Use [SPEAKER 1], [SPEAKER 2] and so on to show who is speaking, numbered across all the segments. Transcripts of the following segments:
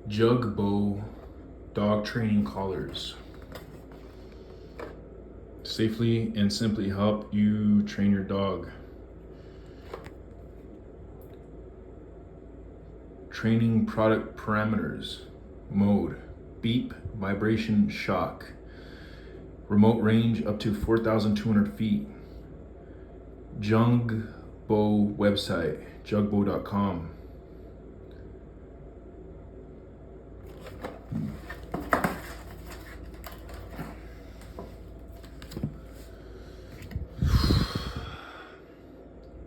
[SPEAKER 1] Jugbow dog training collars. Safely and simply help you train your dog. Training product parameters. Mode: beep, vibration, shock. Remote range up to 4,200 feet. Jugbow website, jugbow.com.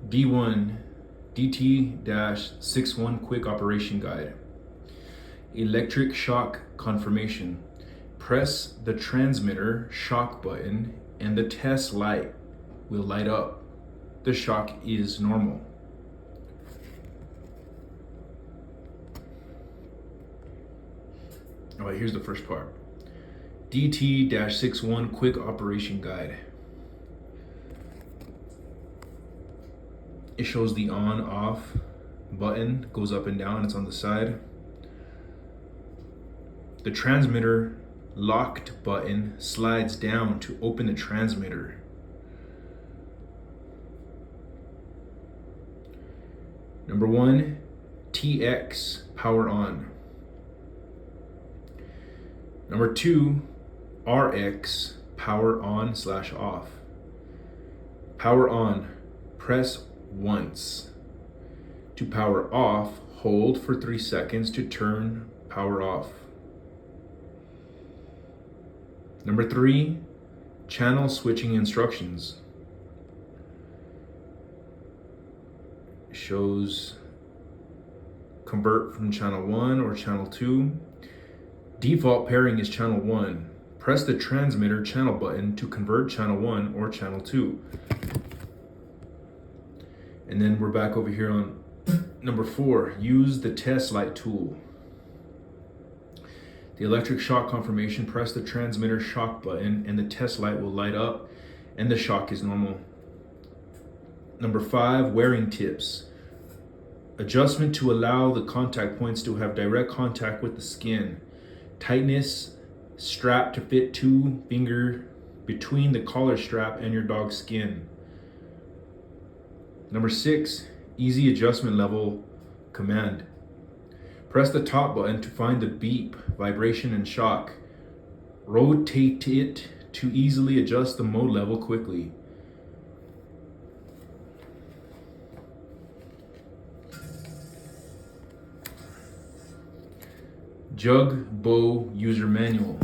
[SPEAKER 1] D1 DT-61 Quick Operation Guide. Electric shock confirmation. Press the transmitter shock button and the test light will light up. The shock is normal. All right, here's the first part. DT-61 Quick Operation Guide. It shows the on-off button, goes up and down, it's on the side. The transmitter locked button slides down to open the transmitter. Number 1, TX, power on. Number 2, RX, power on/off. Power on, press once. To power off, hold for 3 seconds to turn power off. Number 3, channel switching instructions. Shows convert from channel 1 or channel 2. Default pairing is channel 1. Press the transmitter channel button to convert channel 1 or channel 2. And then we're back over here on number 4, use the test light tool. The electric shock confirmation, press the transmitter shock button and the test light will light up and the shock is normal. Number 5, wearing tips. Adjustment to allow the contact points to have direct contact with the skin. Tightness, strap to fit 2 finger between the collar strap and your dog's skin. Number 6, easy adjustment level command. Press the top button to find the beep, vibration, and shock. Rotate it to easily adjust the mode level quickly. Jugbow user manual.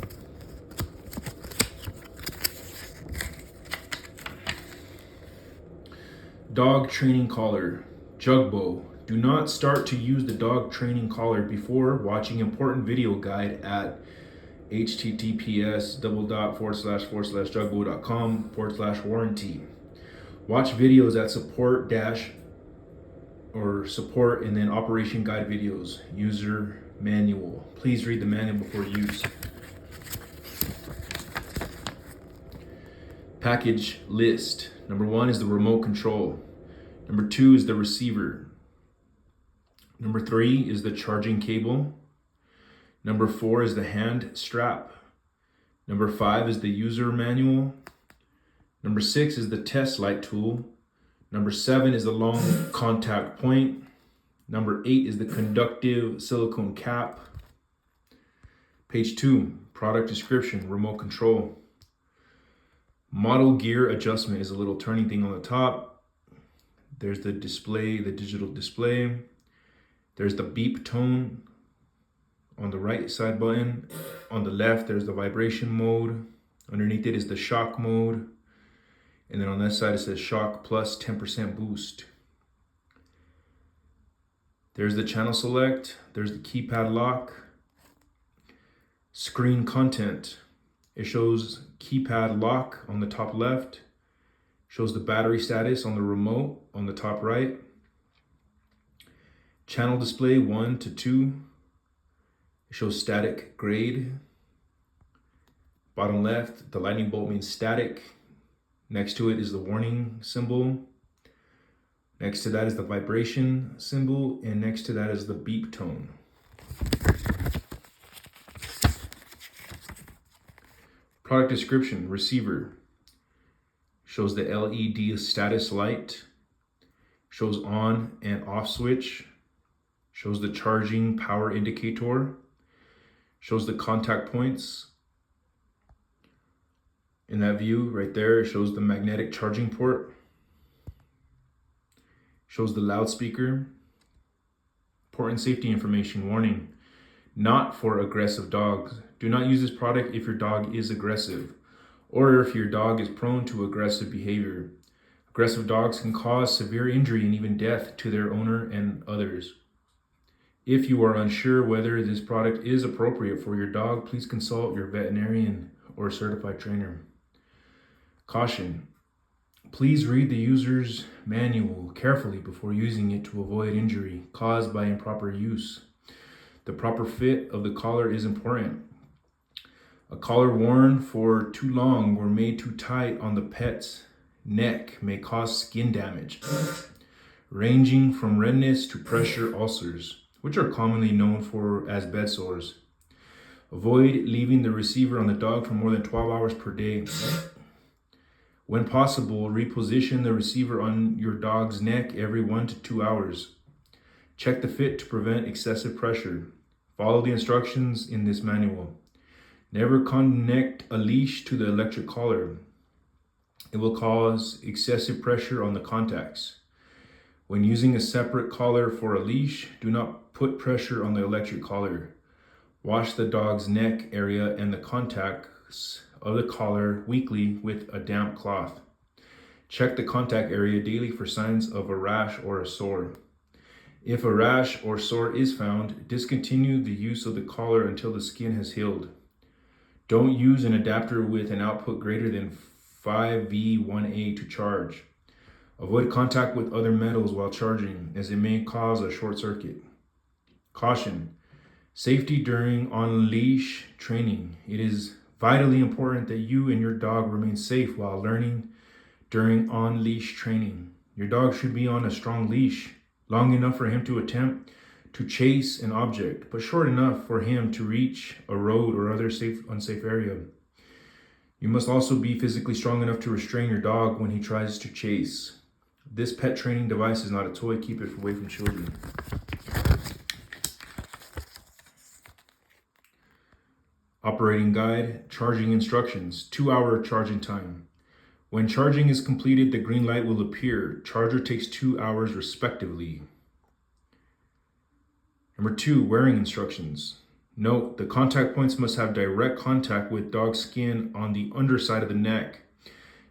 [SPEAKER 1] Dog training collar. Jugbow. Do not start to use the dog training collar before watching important video guide at https://jugbow.com/warranty. Watch videos at support and then operation guide videos. User manual. Please read the manual before use. Package list. Number 1 is the remote control. Number 2 is the receiver. Number 3 is the charging cable. Number 4 is the hand strap. Number 5 is the user manual. Number 6 is the test light tool. Number 7 is the long contact point. Number 8 is the conductive silicone cap. Page 2, product description, remote control. Model gear adjustment is a little turning thing on the top. There's the display, the digital display. There's the beep tone on the right side button. On the left, there's the vibration mode. Underneath it is the shock mode. And then on this side, it says shock plus 10% boost. There's the channel select. There's the keypad lock. Screen content. It shows keypad lock on the top left. Shows the battery status on the remote on the top right. Channel display 1 to 2. It shows static grade. Bottom left, the lightning bolt means static. Next to it is the warning symbol. Next to that is the vibration symbol. And next to that is the beep tone. Product description, receiver. Shows the LED status light. Shows on and off switch. Shows the charging power indicator. Shows the contact points. In that view right there, it shows the magnetic charging port. Shows the loudspeaker. Important safety information, warning, not for aggressive dogs. Do not use this product if your dog is aggressive or if your dog is prone to aggressive behavior. Aggressive dogs can cause severe injury and even death to their owner and others. If you are unsure whether this product is appropriate for your dog, please consult your veterinarian or certified trainer. Caution. Please read the user's manual carefully before using it to avoid injury caused by improper use. The proper fit of the collar is important. A collar worn for too long or made too tight on the pet's neck may cause skin damage, ranging from redness to pressure ulcers, which are commonly known as bed sores. Avoid leaving the receiver on the dog for more than 12 hours per day. When possible, reposition the receiver on your dog's neck every 1 to 2 hours. Check the fit to prevent excessive pressure. Follow the instructions in this manual. Never connect a leash to the electric collar. It will cause excessive pressure on the contacts. When using a separate collar for a leash, do not put pressure on the electric collar. Wash the dog's neck area and the contacts of the collar weekly with a damp cloth. Check the contact area daily for signs of a rash or a sore. If a rash or sore is found, discontinue the use of the collar until the skin has healed. Don't use an adapter with an output greater than 5V1A to charge. Avoid contact with other metals while charging, as it may cause a short circuit. Caution. Safety during on-leash training. It is vitally important that you and your dog remain safe while learning during on-leash training. Your dog should be on a strong leash, long enough for him to attempt to chase an object, but short enough for him to reach a road or other unsafe area. You must also be physically strong enough to restrain your dog when he tries to chase. This pet training device is not a toy. Keep it away from children. Operating guide, charging instructions, 2-hour charging time. When charging is completed, the green light will appear. Charger takes 2 hours respectively. Number 2, wearing instructions. Note, the contact points must have direct contact with dog skin on the underside of the neck.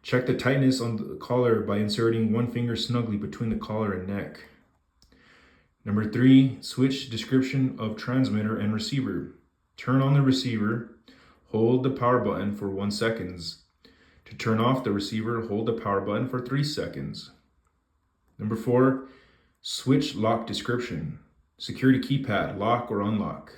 [SPEAKER 1] Check the tightness on the collar by inserting one finger snugly between the collar and neck. Number 3, switch description of transmitter and receiver. Turn on the receiver, hold the power button for 1 second. To turn off the receiver, hold the power button for 3 seconds. Number 4, switch lock description. Security keypad, lock or unlock.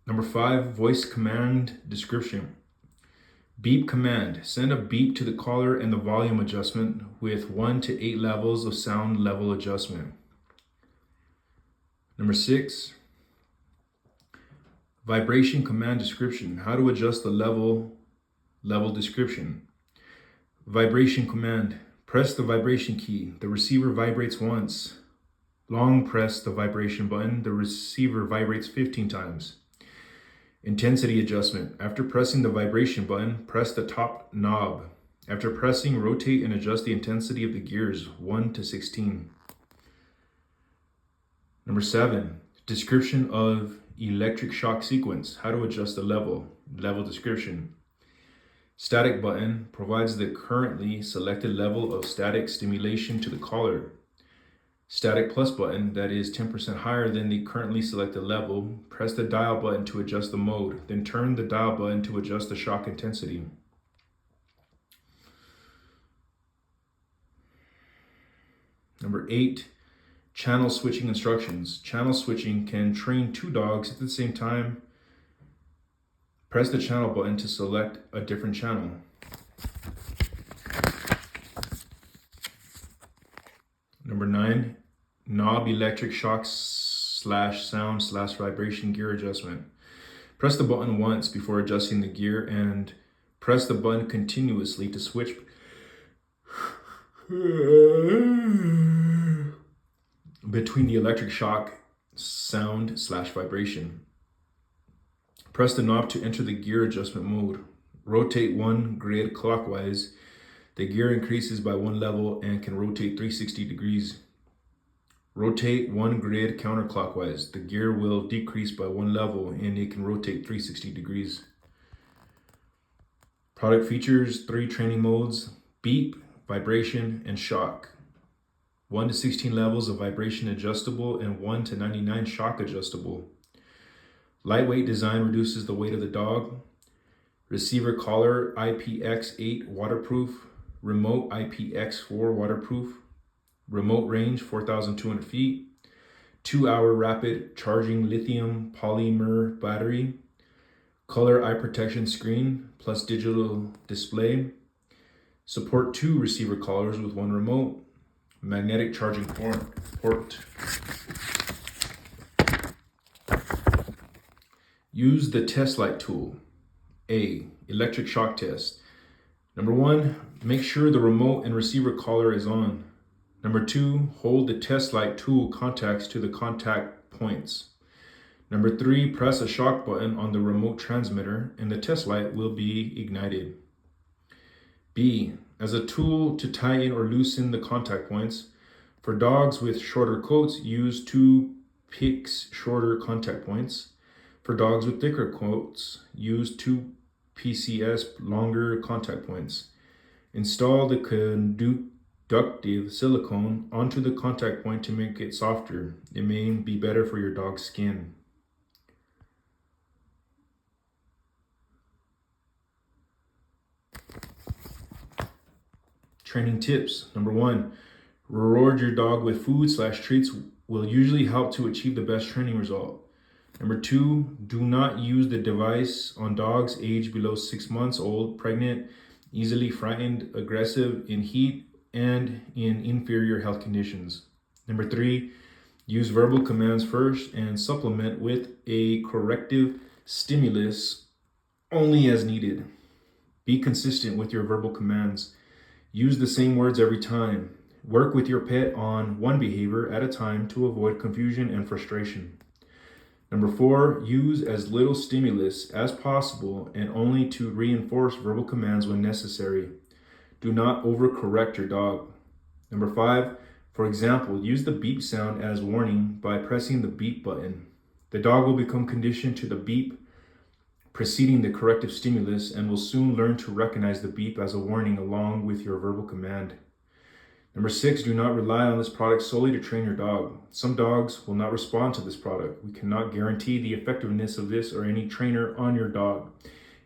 [SPEAKER 1] Number 5, voice command description. Beep command. Send a beep to the collar and the volume adjustment with 1 to 8 levels of sound level adjustment. Number 6, vibration command description. How to adjust the level description. Vibration command. Press the vibration key. The receiver vibrates once. Long press the vibration button. The receiver vibrates 15 times. Intensity adjustment. After pressing the vibration button, press the top knob. After pressing, rotate and adjust the intensity of the gears 1 to 16. Number 7, description of electric shock sequence. How to adjust the level description. Static button provides the currently selected level of static stimulation to the collar. Static plus button, that is 10% higher than the currently selected level. Press the dial button to adjust the mode, then turn the dial button to adjust the shock intensity. Number 8, channel switching instructions. Channel switching can train 2 dogs at the same time. Press the channel button to select a different channel. Number knob electric shock slash sound slash vibration gear adjustment. Press the button once before adjusting the gear and press the button continuously to switch between the electric shock sound slash vibration. Press the knob to enter the gear adjustment mode. Rotate one grid clockwise. The gear increases by one level and can rotate 360 degrees. Rotate one grid counterclockwise. The gear will decrease by one level and it can rotate 360 degrees. Product features 3 training modes: beep, vibration, and shock. 1 to 16 levels of vibration adjustable and 1 to 99 shock adjustable. Lightweight design reduces the weight of the dog. Receiver collar IPX8 waterproof. Remote IPX4 waterproof. Remote range 4,200 feet. 2-hour rapid charging lithium polymer battery. Color eye protection screen plus digital display. Support 2 receiver collars with 1 remote. Magnetic charging port. Use the test light tool. A. Electric shock test. Number 1, make sure the remote and receiver collar is on. Number 2, hold the test light tool contacts to the contact points. Number 3, press a shock button on the remote transmitter and the test light will be ignited. B. As a tool to tie in or loosen the contact points. For dogs with shorter coats, use 2 picks shorter contact points. For dogs with thicker coats, use 2 PCS longer contact points. Install the conductive silicone onto the contact point to make it softer. It may be better for your dog's skin. Training tips. Number 1, reward your dog with food/treats will usually help to achieve the best training result. Number 2, do not use the device on dogs aged below 6 months old, pregnant, easily frightened, aggressive, in heat, and in inferior health conditions. Number 3, use verbal commands first and supplement with a corrective stimulus only as needed. Be consistent with your verbal commands. Use the same words every time. Work with your pet on one behavior at a time to avoid confusion and frustration. Number 4, use as little stimulus as possible and only to reinforce verbal commands when necessary. Do not overcorrect your dog. Number 5, for example, use the beep sound as warning by pressing the beep button. The dog will become conditioned to the beep preceding the corrective stimulus and will soon learn to recognize the beep as a warning along with your verbal command. Number 6, do not rely on this product solely to train your dog. Some dogs will not respond to this product. We cannot guarantee the effectiveness of this or any trainer on your dog.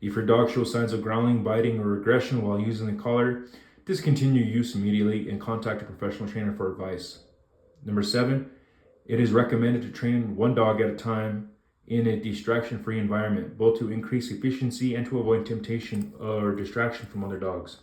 [SPEAKER 1] If your dog shows signs of growling, biting, or aggression while using the collar, discontinue use immediately and contact a professional trainer for advice. Number 7, it is recommended to train one dog at a time in a distraction-free environment, both to increase efficiency and to avoid temptation or distraction from other dogs.